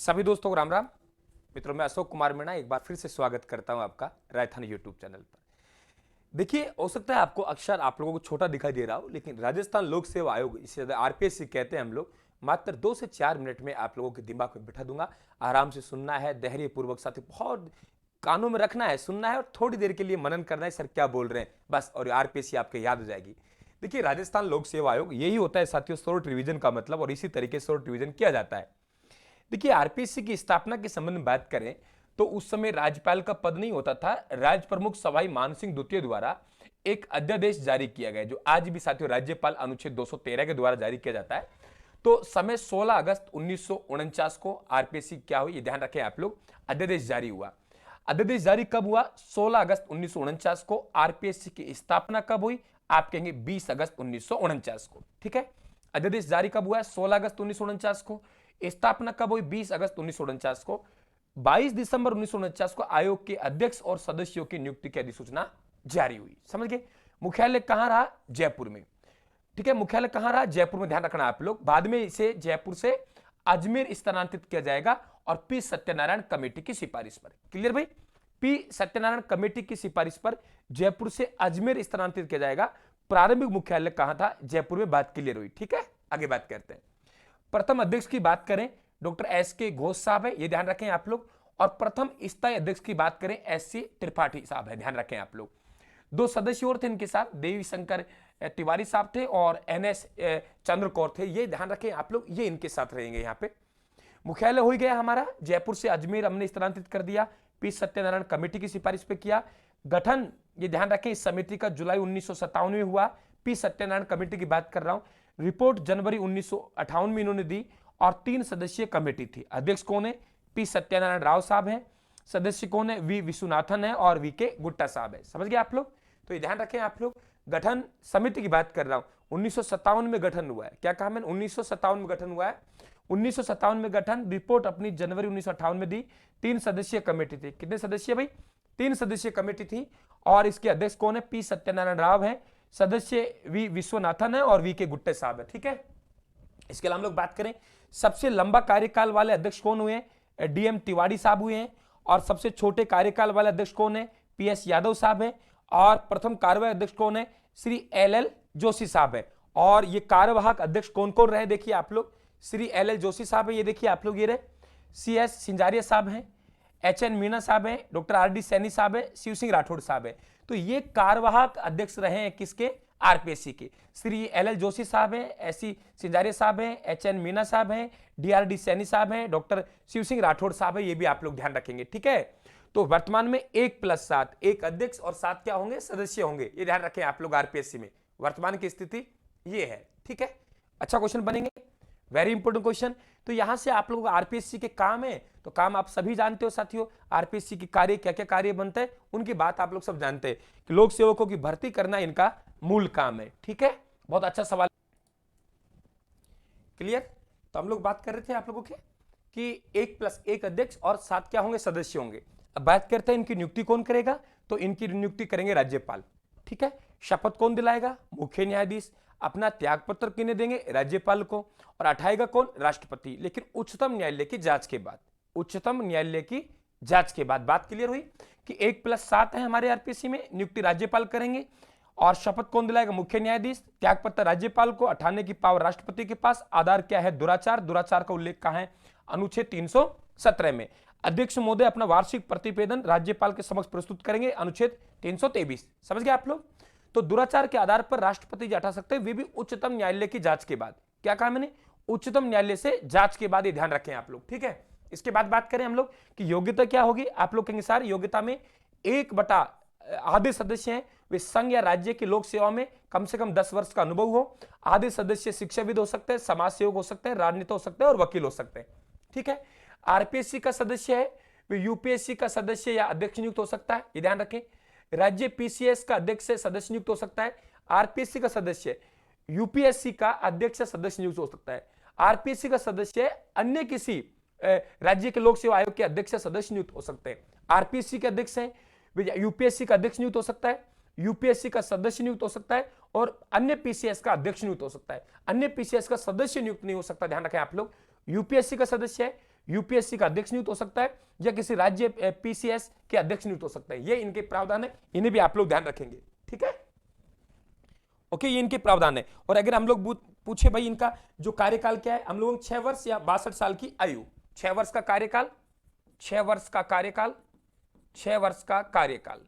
सभी दोस्तों को राम राम। मित्रों, मैं अशोक कुमार मीणा एक बार फिर से स्वागत करता हूं आपका राजधानी यूट्यूब चैनल पर। देखिए, हो सकता है आपको अक्सर आप लोगों को छोटा दिखाई दे रहा हो, लेकिन राजस्थान लोक सेवा आयोग, इसे आरपीएससी कहते हैं हम लोग, मात्र 2 से 4 मिनट में आप लोगों के दिमाग में बिठा दूंगा। आराम से सुनना है, धैर्य पूर्वक साथी, बहुत कानों में रखना है, सुनना है और थोड़ी देर के लिए मनन करना है, सर क्या बोल रहे हैं बस, और आरपीएससी आपके याद हो जाएगी। देखिए, राजस्थान लोक सेवा आयोग यही होता है साथियों, शॉर्ट रिवीजन का मतलब, और इसी तरीके से शॉर्ट रिवीजन किया जाता है। देखिए, आरपीएससी की स्थापना के संबंध में बात करें तो उस समय राज्यपाल का पद नहीं होता था। राज्य प्रमुख सवाई मानसिंह द्वितीय द्वारा एक अध्यादेश जारी किया गया, जो आज भी साथियों राज्यपाल अनुच्छेद 213 के द्वारा जारी किया जाता है। तो समय 16 अगस्त 1949 को आरपीएससी क्या हुई, ये ध्यान रखें आप लोग, अध्यादेश जारी हुआ। अध्यादेश जारी कब हुआ? 16 अगस्त 1949 को। आरपीएससी की स्थापना कब हुई? आप कहेंगे 20 अगस्त 1949 को। ठीक है, अध्यादेश जारी कब हुआ है? 16 अगस्त 1949 को। स्थापना कब हुई? 20 अगस्त 1949 को। 22 दिसंबर 1949 को आयोग के अध्यक्ष और सदस्यों की नियुक्ति की अधिसूचना जारी हुई। समझ गए? मुख्यालय कहां रहा? जयपुर में। ठीक है, मुख्यालय कहां रहा? जयपुर में। ध्यान रखना आप लोग, बाद में इसे जयपुर से अजमेर स्थानांतरित किया जाएगा और पी सत्यनारायण कमेटी की सिफारिश पर। क्लियर भाई? पी सत्यनारायण कमेटी की सिफारिश पर जयपुर से अजमेर स्थानांतरित किया जाएगा। प्रारंभिक मुख्यालय कहां था? जयपुर में। बात क्लियर हुई? ठीक है, आगे बात करते हैं। प्रथम अध्यक्ष की बात करें, डॉक्टर एस के घोष साहब है, ये ध्यान रखें आप लोग। और प्रथम स्थायी अध्यक्ष की बात करें, एस सी त्रिपाठी साहब है, ध्यान रखें आप लोग। 2 सदस्य और थे इनके साथ, देवी शंकर तिवारी साहब थे और एनएस चंद्रकौर थे, ये ध्यान रखें आप लोग, ये इनके साथ रहेंगे यहाँ पे। मुख्यालय हो गया हमारा जयपुर से अजमेर, हमने स्थानांतरित कर दिया, पी सत्यनारायण कमेटी की सिफारिश पे किया। गठन, ये ध्यान रखें, इस समिति का जुलाई 1957 में हुआ। पी सत्यनारायण कमेटी की बात कर रहा हूं। रिपोर्ट जनवरी 1958 में इन्होंने दी और 3 सदस्यीय कमेटी थी। अध्यक्ष कौन है? पी सत्यनारायण राव साहब हैं। सदस्य कौन है? वी विश्वनाथन है और वी के गुट्टा साहब है। समझ गए आप लोग? तो ये ध्यान रखें आप लोग। गठन समिति की बात कर रहा हूं, 1957 में गठन हुआ है। क्या कहा मैंने? 1957 में गठन हुआ है। 1957 में गठन, रिपोर्ट अपनी जनवरी 1958 में दी। 3 सदस्यीय कमेटी थी। कितने सदस्य भाई? 3 सदस्यीय कमेटी थी और इसके अध्यक्ष कौन है? पी सत्यनारायण राव है। सदस्य वी विश्वनाथन है और वी के गुट्टे साहब है। ठीक है, इसके अलावा हम लोग बात करें, सबसे लंबा कार्यकाल वाले अध्यक्ष कौन हुए हैं? डीएम तिवारी साहब हुए हैं। और सबसे छोटे कार्यकाल वाले अध्यक्ष कौन है? पीएस यादव साहब है। और प्रथम कार्यवाहक अध्यक्ष कौन है? श्री एल जोशी साहब है। और ये कार्यवाहक अध्यक्ष कौन कौन रहे देखिए आप लोग, श्री एल जोशी साहब है, ये देखिए आप लोग, ये रहे। सीएस सिंजारिया साहब हैं, एचएन मीणा साहब हैं, डॉक्टर आरडी सैनी साहब है, शिव सिंह राठौड़ साहब है। तो ये कार्यवाहक अध्यक्ष रहे हैं किसके? आरपीएससी के। श्री एल जोशी साहब हैं, एससी सिंजारिया साहब हैं, एचएन मीणा साहब हैं, डीआरडी सैनी साहब हैं, डॉक्टर शिव सिंह राठौड़ साहब है, ये भी आप लोग ध्यान रखेंगे। ठीक है, तो वर्तमान में 1+7, एक अध्यक्ष और 7 क्या होंगे? सदस्य होंगे, ये ध्यान रखें आप लोग। आरपीएससी में वर्तमान की स्थिति ये है। ठीक है, अच्छा क्वेश्चन बनेंगे, वेरी इंपॉर्टेंट क्वेश्चन। तो यहां से आप लोगों को आरपीएससी के काम है, तो काम आप सभी जानते हो साथियों। आरपीएससी की कार्य, क्या क्या कार्य बनते हैं, उनकी बात आप लोग सब जानते हैं कि लोक सेवकों की भर्ती करना इनका मूल काम है। ठीक है, बहुत अच्छा सवाल। क्लियर? तो हम लोग बात कर रहे थे आप लोगों के कि 1+1 अध्यक्ष और 7 क्या होंगे? सदस्य होंगे। अब बात करते हैं इनकी नियुक्ति कौन करेगा, तो इनकी नियुक्ति करेंगे राज्यपाल। ठीक है, शपथ कौन दिलाएगा? मुख्य न्यायाधीश। अपना त्यागपत्र किन्हें देंगे? राज्यपाल को। और हटाएगा कौन? राष्ट्रपति, लेकिन उच्चतम न्यायालय की जांच के बाद। उच्चतम न्यायालय की जांच के बाद। बात क्लियर हुई कि 1+7 है हमारे आरपीएससी में, नियुक्ति राज्यपाल करेंगे और शपथ कौन दिलाएगा? मुख्य न्यायाधीश। त्यागपत्र राज्यपाल को, हटाने की पावर राष्ट्रपति के पास। आधार क्या है? दुराचार। दुराचार का उल्लेख कहां है? अनुच्छेद 317 में। अध्यक्ष महोदय अपना वार्षिक प्रतिवेदन राज्यपाल के समक्ष प्रस्तुत करेंगे, अनुच्छेद 323। समझ गए आप लोग? तो दुराचार के आधार पर राष्ट्रपति जी हटा सकते हैं, वे भी उच्चतम न्यायालय की जांच के बाद। क्या कहा मैंने? उच्चतम न्यायालय से जांच के बाद, ये ध्यान रखें आप लोग। ठीक है, इसके बाद बात करें हम लोग कि योग्यता क्या होगी। आप लोग कहेंगे सर योग्यता में 1/, आधे सदस्य हैं वे संघ या राज्य की लोक सेवा में कम से कम 10 वर्ष का अनुभव हो। आधे सदस्य शिक्षाविद हो सकते हैं, समाज सेवक हो सकते हैं, राजनेता हो सकते हैं और वकील हो सकते हैं। ठीक है, आरपीएससी का सदस्य है वे यूपीएससी का सदस्य या अध्यक्ष नियुक्त हो सकता है, ये ध्यान रखें। राज्य पीसीएस का अध्यक्ष से सदस्य नियुक्त हो सकता है। आरपीएससी का सदस्य यूपीएससी का अध्यक्ष से सदस्य नियुक्त हो सकता है। आरपीएससी का सदस्य अन्य किसी राज्य के लोक सेवा आयोग के अध्यक्ष से सदस्य नियुक्त हो सकते हैं। आरपीएससी के अध्यक्ष हैं, यूपीएससी का अध्यक्ष नियुक्त हो सकता है, यूपीएससी का सदस्य नियुक्त हो सकता है और अन्य पीसीएस का अध्यक्ष नियुक्त हो सकता है। अन्य पीसीएस का सदस्य नियुक्त नहीं हो सकता, ध्यान रखें आप लोग। यूपीएससी का सदस्य है, यूपीएससी का अध्यक्ष नियुक्त हो सकता है या किसी राज्य पीसीएस के अध्यक्ष नियुक्त हो सकता है। ये इनके प्रावधान है, इन्हें भी आप लोग ध्यान रखेंगे, ठीक है। ओके, ये इनके प्रावधान है। और अगर हम लोग पूछे भाई इनका जो कार्यकाल क्या है, हम लोगों 6 वर्ष या 62 साल की आयु, 6 वर्ष का कार्यकाल, 6 वर्ष का कार्यकाल, 6 वर्ष का कार्यकाल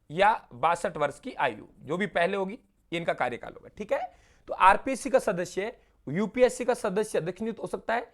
या 62 वर्ष की आयु, जो भी पहले होगी ये इनका कार्यकाल होगा, ठीक है। तो आरपीएससी का सदस्य, यूपीएससी का सदस्य अध्यक्ष नियुक्त हो सकता है,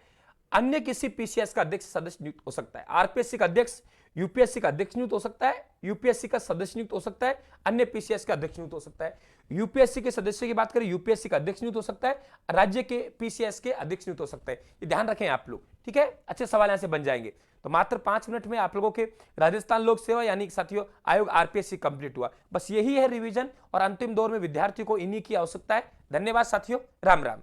अन्य किसी पीसीएस का अध्यक्ष सदस्य नियुक्त हो सकता है। आरपीएससी का अध्यक्ष यूपीएससी का अध्यक्ष नियुक्त हो सकता है, यूपीएससी का सदस्य नियुक्त हो सकता है, अन्य पीसीएस का अध्यक्ष नियुक्त हो सकता है। यूपीएससी के सदस्य की बात करें, यूपीएससी का अध्यक्ष नियुक्त हो सकता है, राज्य के पीसीएस के अध्यक्ष नियुक्त हो सकता है। ये ध्यान रखें आप लोग, ठीक है। अच्छे सवाल यहां से बन जाएंगे। तो मात्र 5 मिनट में आप लोगों के राजस्थान लोक सेवा यानी कि साथियों आयोग आरपीएससी कंप्लीट हुआ। बस यही है रिवीजन, और अंतिम दौर में विद्यार्थियों को इन्हीं की आवश्यकता है। धन्यवाद साथियों, राम राम।